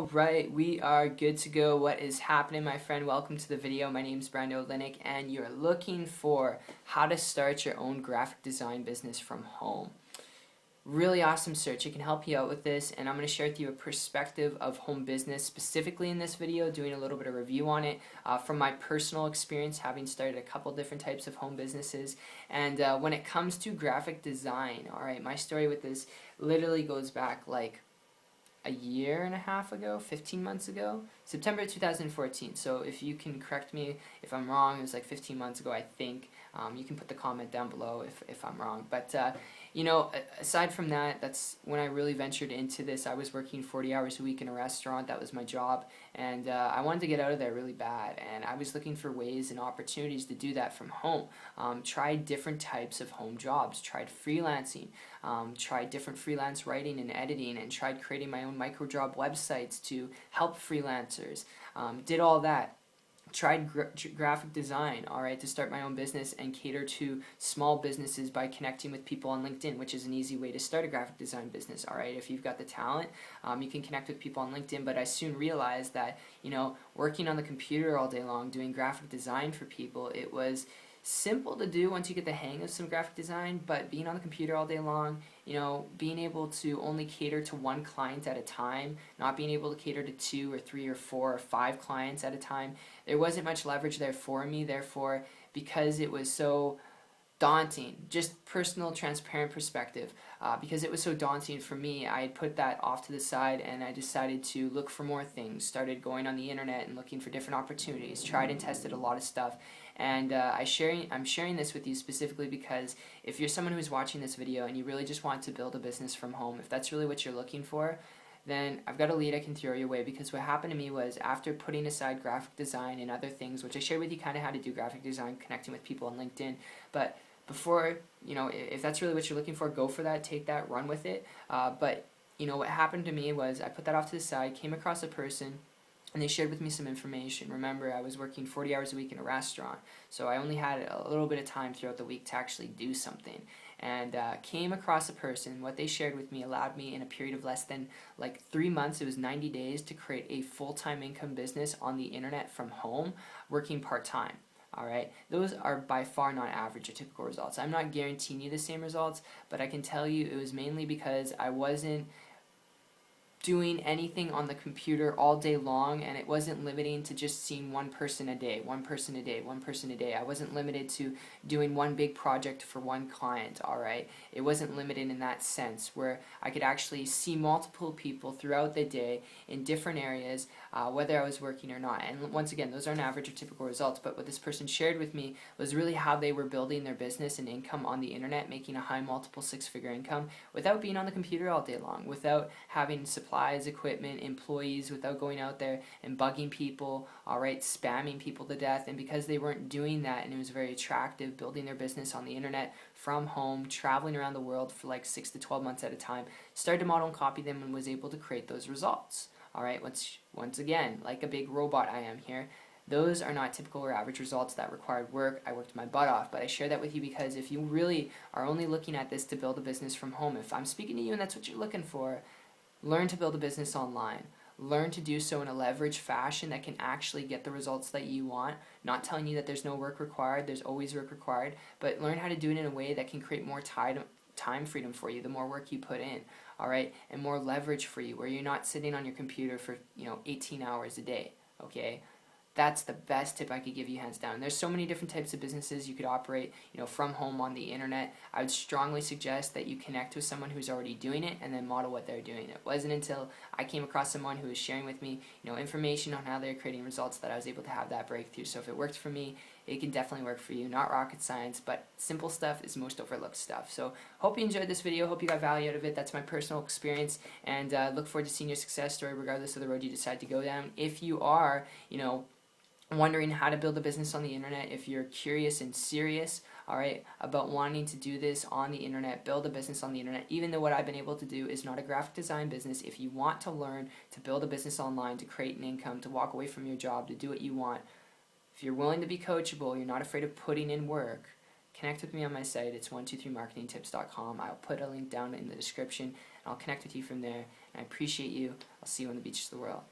Alright, we are good to go. What is happening, my friend? Welcome to the video. My name is Brando Linick, and you're looking for how to start your own graphic design business from home. Really awesome search. It can help you out with this, and I'm going to share with you a perspective of home business specifically in this video, doing a little bit of review on it from my personal experience, having started a couple different types of home businesses. And when it comes to graphic design, alright, my story with this literally goes back like a year and a half ago, 15 months ago, September 2014. So if you can correct me if I'm wrong, it was like 15 months ago, I think. You can put the comment down below if I'm wrong. But, you know, aside from that, that's when I really ventured into this. I was working 40 hours a week in a restaurant. That was my job. And I wanted to get out of there really bad. And I was looking for ways and opportunities to do that from home. Tried different types of home jobs. Tried freelancing. Tried different freelance writing and editing. And tried creating my own micro job websites to help freelancers. Did all that. Tried graphic design, alright, to start my own business and cater to small businesses by connecting with people on LinkedIn, which is an easy way to start a graphic design business, alright. If you've got the talent, you can connect with people on LinkedIn, but I soon realized that, you know, working on the computer all day long, doing graphic design for people, it was simple to do once you get the hang of some graphic design, but being on the computer all day long, you know, being able to only cater to one client at a time, not being able to cater to 2 or 3 or 4 or 5 clients at a time, there wasn't much leverage there for me. Therefore, because it was so daunting, just personal transparent perspective, because it was so daunting for me, I had put that off to the side and I decided to look for more things, started going on the internet and looking for different opportunities, tried and tested a lot of stuff. And I'm sharing this with you specifically because if you're someone who's watching this video and you really just want to build a business from home, if that's really what you're looking for, then I've got a lead I can throw your way. Because what happened to me was, after putting aside graphic design and other things, which I shared with you kind of how to do graphic design, connecting with people on LinkedIn, but before, you know, if that's really what you're looking for, go for that, take that, run with it. But, you know, what happened to me was I put that off to the side, came across a person, and they shared with me some information. Remember, I was working 40 hours a week in a restaurant, so I only had a little bit of time throughout the week to actually do something. And came across a person. What they shared with me allowed me, in a period of less than like 3 months, it was 90 days, to create a full-time income business on the internet from home, working part-time. Alright, those are by far not average or typical results. I'm not guaranteeing you the same results, but I can tell you it was mainly because I wasn't doing anything on the computer all day long, and it wasn't limiting to just seeing one person a day, one person a day, one person a day. I wasn't limited to doing one big project for one client, alright? It wasn't limited in that sense, where I could actually see multiple people throughout the day in different areas, whether I was working or not. And once again, those aren't average or typical results, but what this person shared with me was really how they were building their business and income on the internet, making a high multiple 6-figure income without being on the computer all day long, without having supplies, equipment, employees, without going out there and bugging people, alright, spamming people to death. And because they weren't doing that, and it was very attractive, building their business on the internet from home, traveling around the world for like 6 to 12 months at a time, started to model and copy them and was able to create those results. Alright, once again, like a big robot I am here, those are not typical or average results. That required work. I worked my butt off, but I share that with you because if you really are only looking at this to build a business from home, if I'm speaking to you and that's what you're looking for, learn to build a business online. Learn to do so in a leveraged fashion that can actually get the results that you want. Not telling you that there's no work required, there's always work required, but learn how to do it in a way that can create more time freedom for you, the more work you put in, alright, and more leverage for you, where you're not sitting on your computer for, 18 hours a day, okay? That's the best tip I could give you, hands down. There's so many different types of businesses you could operate, from home on the internet. I would strongly suggest that you connect with someone who's already doing it and then model what they're doing. It wasn't until I came across someone who was sharing with me, information on how they're creating results, that I was able to have that breakthrough. So if it worked for me, it can definitely work for you. Not rocket science, but simple stuff is most overlooked stuff. So hope you enjoyed this video. Hope you got value out of it. That's my personal experience, and look forward to seeing your success story regardless of the road you decide to go down. If you are, wondering how to build a business on the internet, if you're curious and serious, alright, about wanting to do this on the internet, build a business on the internet, even though what I've been able to do is not a graphic design business, if you want to learn to build a business online, to create an income, to walk away from your job, to do what you want, if you're willing to be coachable, you're not afraid of putting in work, connect with me on my site. It's 123marketingtips.com. I'll put a link down in the description. I'll connect with you from there. And I appreciate you. I'll see you on the beaches of the world.